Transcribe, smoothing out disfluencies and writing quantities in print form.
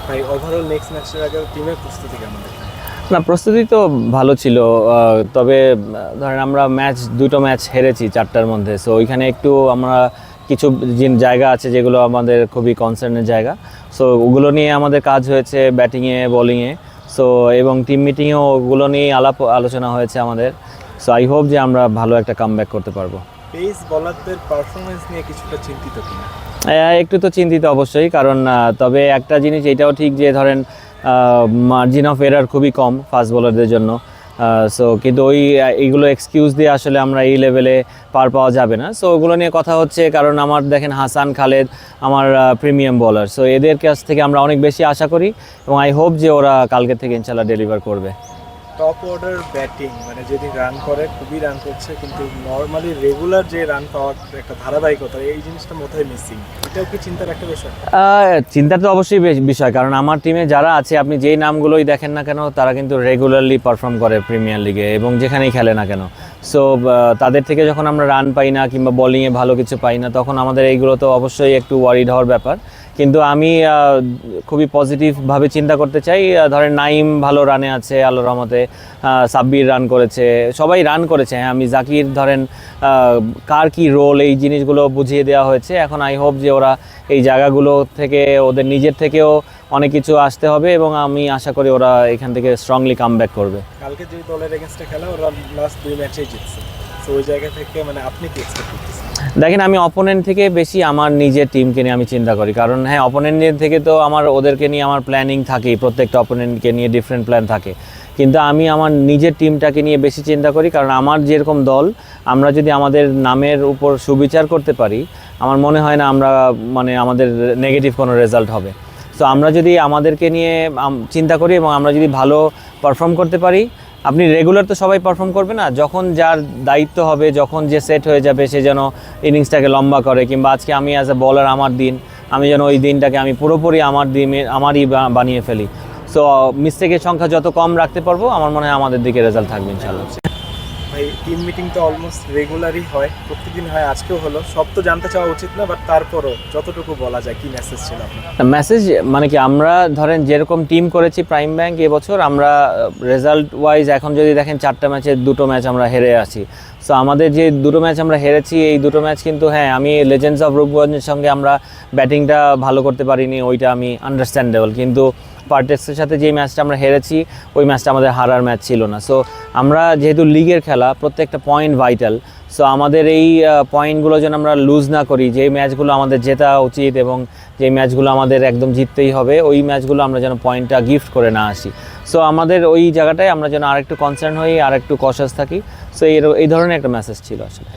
ভাই overall next ম্যাচের আগে টিমের প্রস্তুতি কেমন দেখলেন? না, প্রস্তুতি তো ভালো ছিল, তবে ধরেন আমরা দুটো ম্যাচ হেরেছি 4টার মধ্যে। সো ওইখানে একটু আমরা কিছু জায়গা আছে যেগুলো আমাদের খুবই কনসার্নের জায়গা। সো ওগুলো নিয়ে আমাদের কাজ হয়েছে ব্যাটিংয়ে, বোলিংয়ে। সো এবং টিম মিটিংয়েও ওগুলো নিয়ে আলোচনা হয়েছে আমাদের। সো আই হোপ যে আমরা ভালো একটা কামব্যাক করতে পারবো। পেস বলারদের পারফরমেন্স নিয়ে কিছুটা চিন্তিত কিনা? একটু তো চিন্তিত অবশ্যই, কারণ তবে একটা জিনিস এটাও ঠিক যে ধরেন মার্জিন অফ এরার খুবই কম ফাস্ট বোলারদের জন্য। সো কিন্তু এইগুলো এক্সকিউজ দিয়ে আসলে আমরা এই লেভেলে পাওয়া যাবে না। সো ওগুলো নিয়ে কথা হচ্ছে, কারণ আমার দেখেন হাসান, খালেদ আমার প্রিমিয়াম বোলার। সো এদের কাছ থেকে আমরা অনেক বেশি আশা করি এবং আই হোপ যে ওরা কালকে থেকে ইনশাল্লাহ ডেলিভার করবে। টপ অর্ডার ব্যাটিং মানে যেদিন রান করে খুবই রান করছে, কিন্তু নর্মালি রেগুলার যে রান পাওয়ার একটা ধারাবাহিকতা, এই জিনিসটা মোটেই মিসিং। এটাও কি চিন্তার একটা বিষয়? চিন্তার তো অবশ্যই বিষয়, কারণ আমার টিমে যারা আছে আপনি যেই নামগুলোই দেখেন না কেন তারা কিন্তু রেগুলারলি পারফর্ম করে প্রিমিয়ার লিগে এবং যেখানেই খেলে না কেন। সো তাদের থেকে যখন আমরা রান পাই না কিংবা বোলিংয়ে ভালো কিছু পাই না, তখন আমাদের এইগুলো তো অবশ্যই একটু ওয়ারিড হওয়ার ব্যাপার। কিন্তু আমি খুবই পজিটিভভাবে চিন্তা করতে চাই। ধরেন নাইম ভালো রানে আছে আল্লাহর রহমতে, সাব্বির রান করেছে, সবাই রান করেছে। হ্যাঁ, আমি জাকির ধরেন কার কি রোল এই জিনিসগুলো বুঝিয়ে দেওয়া হয়েছে। এখন আই হোপ যে ওরা এই জায়গাগুলো থেকে ওদের নিজের থেকেও অনেক কিছু আসতে হবে এবং আমি আশা করি ওরা এখান থেকে স্ট্রংলি কামব্যাক করবে। কালকে যে দলের এগেইনস্টে খেলা ওরা লাস্ট 2 ম্যাচেই জিতছে। সো ওই জায়গা থেকে মানে আপনি কি এক্সপেক্ট করতেছেন? দেখেন, আমি অপোনেন্ট থেকে বেশি আমার নিজের টিমকে নিয়ে আমি চিন্তা করি, কারণ হ্যাঁ অপোনেন্টের থেকে তো ওদেরকে নিয়ে আমার প্ল্যানিং থাকেই, প্রত্যেকটা অপোনেন্টকে নিয়ে ডিফারেন্ট প্ল্যান থাকে। কিন্তু আমি আমার নিজের টিমটাকে নিয়ে বেশি চিন্তা করি, কারণ আমার যেরকম দল, আমরা যদি আমাদের নামের উপর সুবিচার করতে পারি, আমার মনে হয় না আমরা আমাদের নেগেটিভ কোনো রেজাল্ট হবে। সো আমরা যদি আমাদেরকে নিয়ে চিন্তা করি এবং আমরা যদি ভালো পারফর্ম করতে পারি, আপনি রেগুলার তো সবাই পারফর্ম করবে না, যখন যার দায়িত্ব হবে, যখন যে সেট হয়ে যাবে সে যেন ইনিংসটাকে লম্বা করে, কিংবা আজকে আমি অ্যাজ এ বলার আমার দিন, আমি যেন ওই দিনটাকে আমি পুরোপুরি আমারই বানিয়ে ফেলি। সো মিস্টেকের সংখ্যা যত কম রাখতে পারবো, আমার মনে হয় আমাদের দিকে রেজাল্ট থাকবে ইনশাআল্লাহ। ভাই টিম মিটিং তো অলমোস্ট রেগুলারই হয়, প্রত্যেকদিন হয়, আজকেও হলো। সব তো জানতে চাওয়া উচিত না, বাট তারপরও যতটুকু বলা যায়, কি মেসেজ ছিল আপনার? মেসেজ কি, আমরা ধরেন যেরকম টিম করেছি প্রাইম ব্যাংক এবছর, আমরা রেজাল্ট ওয়াইজ এখন যদি দেখেন 4টা ম্যাচে 2টো ম্যাচ আমরা হেরে আছি। সো আমাদের যে 2টো ম্যাচ আমরা হেরেছি, এই 2টো ম্যাচ কিন্তু হ্যাঁ, আমি লেজেন্ডস অফ রূপগঞ্জের সঙ্গে আমরা ব্যাটিংটা ভালো করতে পারিনি, ওইটা আমি আন্ডারস্ট্যান্ডেবল। কিন্তু পার্টেক্সের সাথে যে ম্যাচটা আমরা হেরেছি, ওই ম্যাচটা আমাদের হারার ম্যাচ ছিল না। সো আমরা যেহেতু লিগের খেলা, প্রত্যেকটা পয়েন্ট ভাইটাল। সো আমাদের এই পয়েন্টগুলো যেন আমরা লুজ না করি, যে ম্যাচগুলো আমাদের জেতা উচিত এবং যে ম্যাচগুলো আমাদের একদম জিততেই হবে, ওই ম্যাচগুলো আমরা যেন পয়েন্টটা গিফট করে না আসি। সো আমাদের ওই জায়গাটায় আমরা যেন আরেকটু কনসার্ন হই, আরেকটু কশাস থাকি। সো এই ধরনের একটা মেসেজ ছিল আসলে।